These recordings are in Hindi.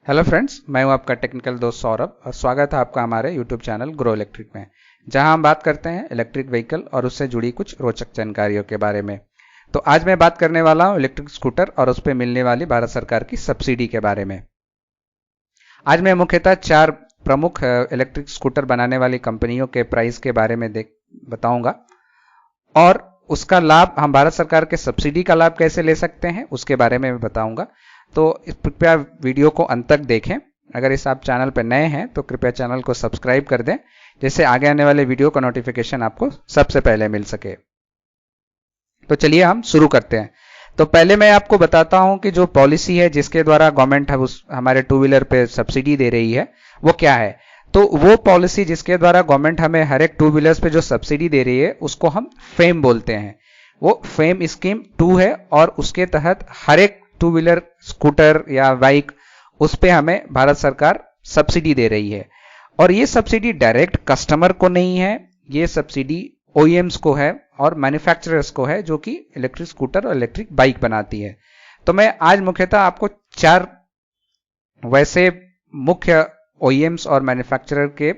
हेलो फ्रेंड्स, मैं हूं आपका टेक्निकल दोस्त सौरभ और स्वागत है आपका हमारे यूट्यूब चैनल ग्रो इलेक्ट्रिक में, जहां हम बात करते हैं इलेक्ट्रिक व्हीकल और उससे जुड़ी कुछ रोचक जानकारियों के बारे में। तो आज मैं बात करने वाला हूं इलेक्ट्रिक स्कूटर और उस पर मिलने वाली भारत सरकार की सब्सिडी के बारे में। आज मैं मुख्यतः 4 प्रमुख इलेक्ट्रिक स्कूटर बनाने वाली कंपनियों के प्राइस के बारे में बताऊंगा और उसका लाभ, हम भारत सरकार के सब्सिडी का लाभ कैसे ले सकते हैं उसके बारे में मैं बताऊंगा। तो कृपया वीडियो को अंत तक देखें। अगर इस आप चैनल पर नए हैं तो कृपया चैनल को सब्सक्राइब कर दें, जिससे आगे आने वाले वीडियो का नोटिफिकेशन आपको सबसे पहले मिल सके। तो चलिए हम शुरू करते हैं। तो पहले मैं आपको बताता हूं कि जो पॉलिसी है जिसके द्वारा गवर्नमेंट हमारे टू व्हीलर पे सब्सिडी दे रही है वो क्या है। तो वो पॉलिसी जिसके द्वारा गवर्नमेंट हमें हर एक टू व्हीलर्स पे जो सब्सिडी दे रही है उसको हम फेम बोलते हैं। वो फेम स्कीम 2 है और उसके तहत हर एक टू व्हीलर स्कूटर या बाइक उस पे हमें भारत सरकार सब्सिडी दे रही है। और ये सब्सिडी डायरेक्ट कस्टमर को नहीं है, ये सब्सिडी ओईएम्स को है और मैन्युफैक्चरर्स को है जो कि इलेक्ट्रिक स्कूटर और इलेक्ट्रिक बाइक बनाती है। तो मैं आज मुख्यतः आपको 4 वैसे मुख्य ओईएम्स और मैन्युफैक्चरर के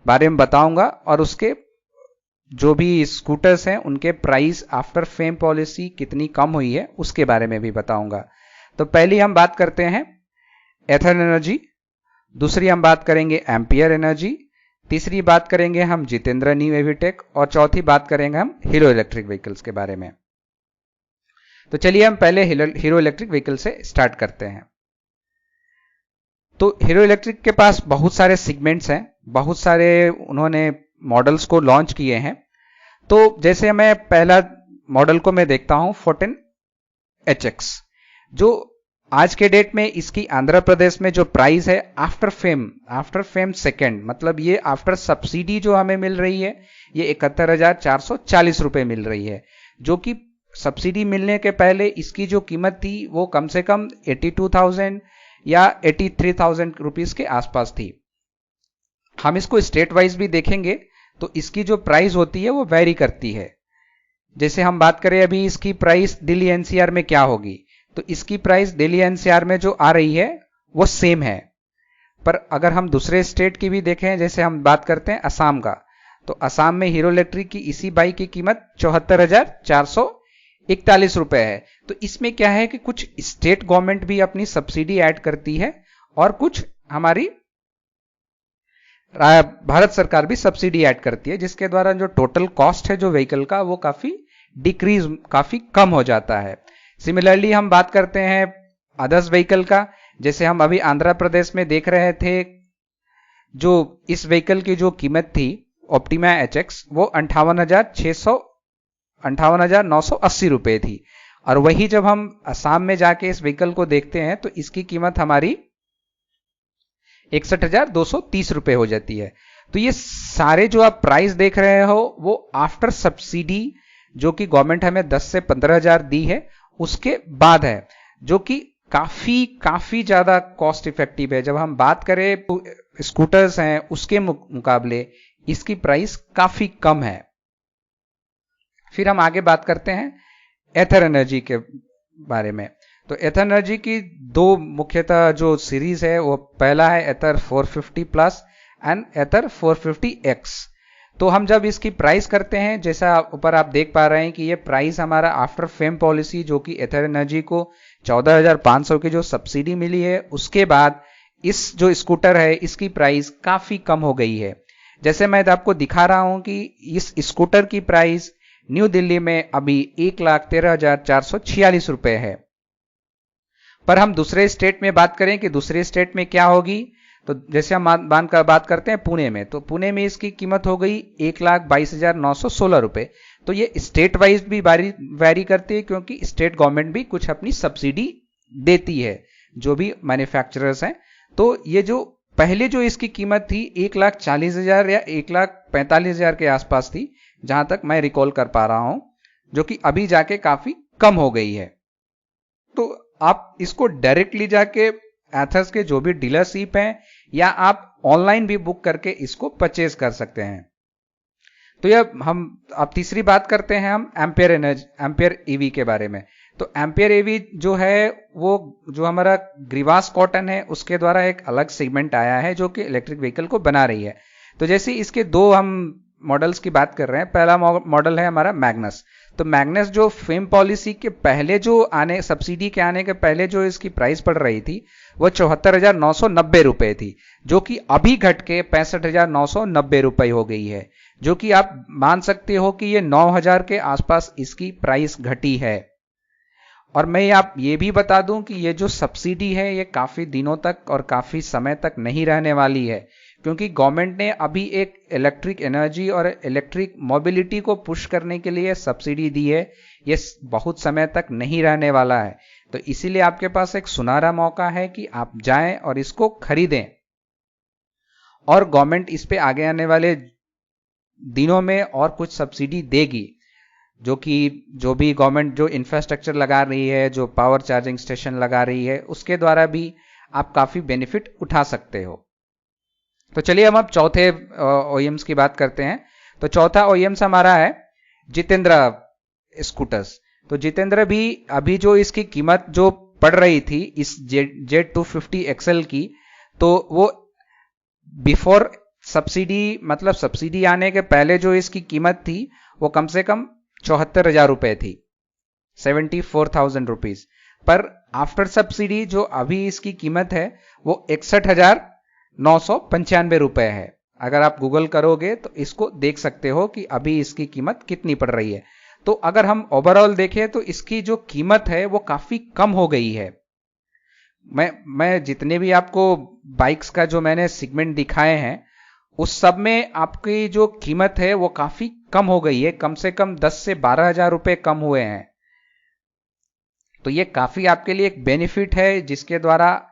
बारे में बताऊंगा और उसके जो भी स्कूटर्स हैं उनके प्राइस आफ्टर फेम पॉलिसी कितनी कम हुई है उसके बारे में भी बताऊंगा। तो पहली हम बात करते हैं एथर एनर्जी, दूसरी हम बात करेंगे एम्पियर एनर्जी, तीसरी बात करेंगे हम जितेंद्र न्यू एविटेक और चौथी बात करेंगे हम हीरो इलेक्ट्रिक व्हीकल्स के बारे में। तो चलिए हम पहले हीरो इलेक्ट्रिक व्हीकल से स्टार्ट करते हैं। तो हीरो इलेक्ट्रिक के पास बहुत सारे सेगमेंट्स हैं, बहुत सारे उन्होंने मॉडल्स को लॉन्च किए हैं। तो जैसे मैं पहला मॉडल को मैं देखता हूं 14HX, जो आज के डेट में इसकी आंध्र प्रदेश में जो प्राइस है आफ्टर फेम सेकेंड, मतलब ये आफ्टर सब्सिडी जो हमें मिल रही है ये 71,440 रुपए मिल रही है, जो कि सब्सिडी मिलने के पहले इसकी जो कीमत थी वो कम से कम 82,000 या 83,000 रुपीज के आसपास थी। हम इसको स्टेट वाइज भी देखेंगे तो इसकी जो प्राइस होती है वो वेरी करती है। जैसे हम बात करें अभी इसकी प्राइस दिल्ली एनसीआर में क्या होगी, तो इसकी प्राइस दिल्ली एनसीआर में जो आ रही है वो सेम है। पर अगर हम दूसरे स्टेट की भी देखें, जैसे हम बात करते हैं असम का, तो असम में हीरो इलेक्ट्रिक की इसी बाइक की कीमत 74,441 रुपए है। तो इसमें क्या है कि कुछ स्टेट गवर्नमेंट भी अपनी सब्सिडी ऐड करती है और कुछ हमारी भारत सरकार भी सब्सिडी ऐड करती है, जिसके द्वारा जो टोटल कॉस्ट है जो व्हीकल का वो काफी कम हो जाता है। सिमिलरली हम बात करते हैं अदर्स व्हीकल का, जैसे हम अभी आंध्र प्रदेश में देख रहे थे, जो इस व्हीकल की जो कीमत थी ऑप्टिमा एचएक्स वो 58,980 रुपए थी। और वही जब हम असम में जाके इस व्हीकल को देखते हैं तो इसकी कीमत हमारी 61,230 रुपए हो जाती है। तो ये सारे जो आप प्राइस देख रहे हो वो आफ्टर सब्सिडी जो कि गवर्नमेंट हमें 10 से 15,000 दी है उसके बाद है, जो कि काफी ज्यादा कॉस्ट इफेक्टिव है। जब हम बात करें स्कूटर्स हैं उसके मुकाबले इसकी प्राइस काफी कम है। फिर हम आगे बात करते हैं एथर एनर्जी के बारे में। तो एथर एनर्जी की 2 मुख्यतः जो सीरीज है वो पहला है एथर 450 प्लस एंड एथर 450X। तो हम जब इसकी प्राइस करते हैं, जैसा ऊपर आप देख पा रहे हैं कि ये प्राइस हमारा आफ्टर फेम पॉलिसी जो कि एथर एनर्जी को 14,500 की जो सब्सिडी मिली है उसके बाद इस जो स्कूटर है इसकी प्राइस काफी कम हो गई है। जैसे मैं आपको दिखा रहा हूं कि इस स्कूटर की प्राइस न्यू दिल्ली में अभी 1,13,446 रुपए है। पर हम दूसरे स्टेट में बात करें कि दूसरे स्टेट में क्या होगी, तो जैसे हम बात करते हैं पुणे में, तो पुणे में इसकी कीमत हो गई 1,22,916 रुपए। तो ये स्टेट वाइज भी वैरी करती है, क्योंकि स्टेट गवर्नमेंट भी कुछ अपनी सब्सिडी देती है जो भी मैन्युफैक्चरर्स हैं। तो ये जो पहले जो इसकी कीमत थी 1,40,000 या 1,45,000 के आसपास थी, जहां तक मैं रिकॉल कर पा रहा हूं, जो कि अभी जाके काफी कम हो गई है। तो आप इसको डायरेक्टली जाके एथर्स के जो भी डीलरशिप हैं या आप ऑनलाइन भी बुक करके इसको परचेज कर सकते हैं। तो यह हम अब तीसरी बात करते हैं हम एम्पियर ईवी के बारे में। तो एम्पियर एवी जो है वो जो हमारा ग्रीवास कॉटन है उसके द्वारा एक अलग सेगमेंट आया है जो कि इलेक्ट्रिक व्हीकल को बना रही है। तो जैसे इसके दो हम मॉडल्स की बात कर रहे हैं। पहला मॉडल है हमारा मैग्नस। तो मैग्नस जो फेम पॉलिसी के पहले जो आने सब्सिडी के आने के पहले जो इसकी प्राइस पड़ रही थी वो 74,990 रुपए थी, जो कि अभी घट के 65,990 रुपए हो गई है, जो कि आप मान सकते हो कि ये 9,000 के आसपास इसकी प्राइस घटी है। और मैं आप ये भी बता दूं कि ये जो सब्सिडी है ये काफी दिनों तक और काफी समय तक नहीं रहने वाली है, क्योंकि गवर्नमेंट ने अभी एक इलेक्ट्रिक एनर्जी और इलेक्ट्रिक मोबिलिटी को पुश करने के लिए सब्सिडी दी है। ये बहुत समय तक नहीं रहने वाला है। तो इसीलिए आपके पास एक सुनहरा मौका है कि आप जाएं और इसको खरीदें, और गवर्नमेंट इस पे आगे आने वाले दिनों में और कुछ सब्सिडी देगी, जो कि जो भी गवर्नमेंट जो इंफ्रास्ट्रक्चर लगा रही है, जो पावर चार्जिंग स्टेशन लगा रही है, उसके द्वारा भी आप काफी बेनिफिट उठा सकते हो। तो चलिए हम अब चौथे ओईएम्स की बात करते हैं। तो चौथा ओईएम्स हमारा है जितेंद्र स्कूटर्स। तो जितेंद्र भी अभी जो इसकी कीमत जो पड़ रही थी इस Z250 XL की, तो वो बिफोर सब्सिडी, मतलब सब्सिडी आने के पहले जो इसकी कीमत थी वो कम से कम 74,000 रुपए थी, 74,000 रुपीज। पर आफ्टर सब्सिडी जो अभी इसकी कीमत है वो 61,995 रुपए है। अगर आप गूगल करोगे तो इसको देख सकते हो कि अभी इसकी कीमत कितनी पड़ रही है। तो अगर हम ओवरऑल देखें तो इसकी जो कीमत है वो काफी कम हो गई है। मैं जितने भी आपको बाइक्स का जो मैंने सेगमेंट दिखाए हैं उस सब में आपकी जो कीमत है वो काफी कम हो गई है, कम से कम 10 से 12,000 रुपए कम हुए हैं। तो ये काफी आपके लिए एक बेनिफिट है, जिसके द्वारा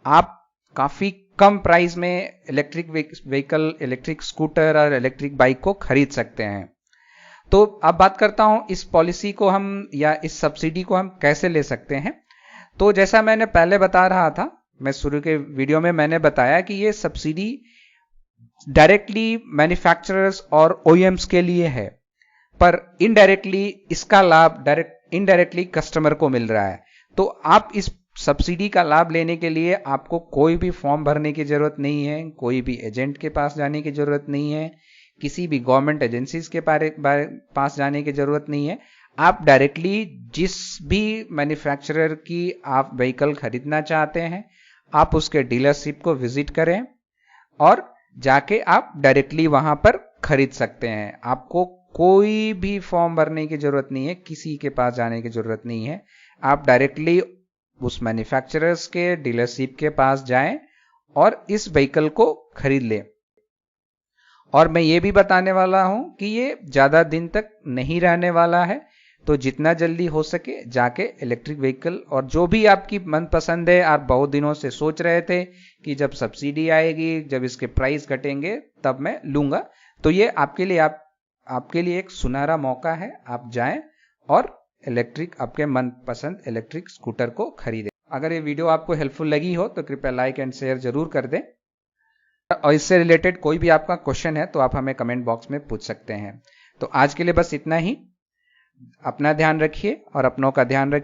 आप काफी कम प्राइस में इलेक्ट्रिक व्हीकल, इलेक्ट्रिक स्कूटर और इलेक्ट्रिक बाइक को खरीद सकते हैं। तो अब बात करता हूं इस पॉलिसी को हम या इस सब्सिडी को हम कैसे ले सकते हैं। तो जैसा मैंने पहले बता रहा था, मैं शुरू के वीडियो में मैंने बताया कि ये सब्सिडी डायरेक्टली मैन्युफैक्चरर्स और ओईएम्स के लिए है, पर इनडायरेक्टली इसका लाभ इनडायरेक्टली कस्टमर को मिल रहा है। तो आप इस सब्सिडी का लाभ लेने के लिए आपको कोई भी फॉर्म भरने की जरूरत नहीं है, कोई भी एजेंट के पास जाने की जरूरत नहीं है, किसी भी गवर्नमेंट एजेंसीज के पास जाने की जरूरत नहीं है। आप डायरेक्टली जिस भी मैन्युफैक्चरर की आप व्हीकल खरीदना चाहते हैं, आप उसके डीलरशिप को विजिट करें और जाके आप डायरेक्टली वहां पर खरीद सकते हैं। आपको कोई भी फॉर्म भरने की जरूरत नहीं है, किसी के पास जाने की जरूरत नहीं है। आप डायरेक्टली उस मैन्युफैक्चरर्स के डीलरशिप के पास जाएं और इस व्हीकल को खरीद लें। और मैं ये भी बताने वाला हूं कि ये ज्यादा दिन तक नहीं रहने वाला है, तो जितना जल्दी हो सके जाके इलेक्ट्रिक व्हीकल, और जो भी आपकी मनपसंद है, आप बहुत दिनों से सोच रहे थे कि जब सब्सिडी आएगी, जब इसके प्राइस घटेंगे तब मैं लूंगा, तो ये आपके लिए एक सुनहरा मौका है। आप जाएं और आपके मनपसंद इलेक्ट्रिक स्कूटर को खरीदें। अगर ये वीडियो आपको हेल्पफुल लगी हो तो कृपया लाइक एंड शेयर जरूर कर दें, और इससे रिलेटेड कोई भी आपका क्वेश्चन है तो आप हमें कमेंट बॉक्स में पूछ सकते हैं। तो आज के लिए बस इतना ही। अपना ध्यान रखिए और अपनों का ध्यान रखिए।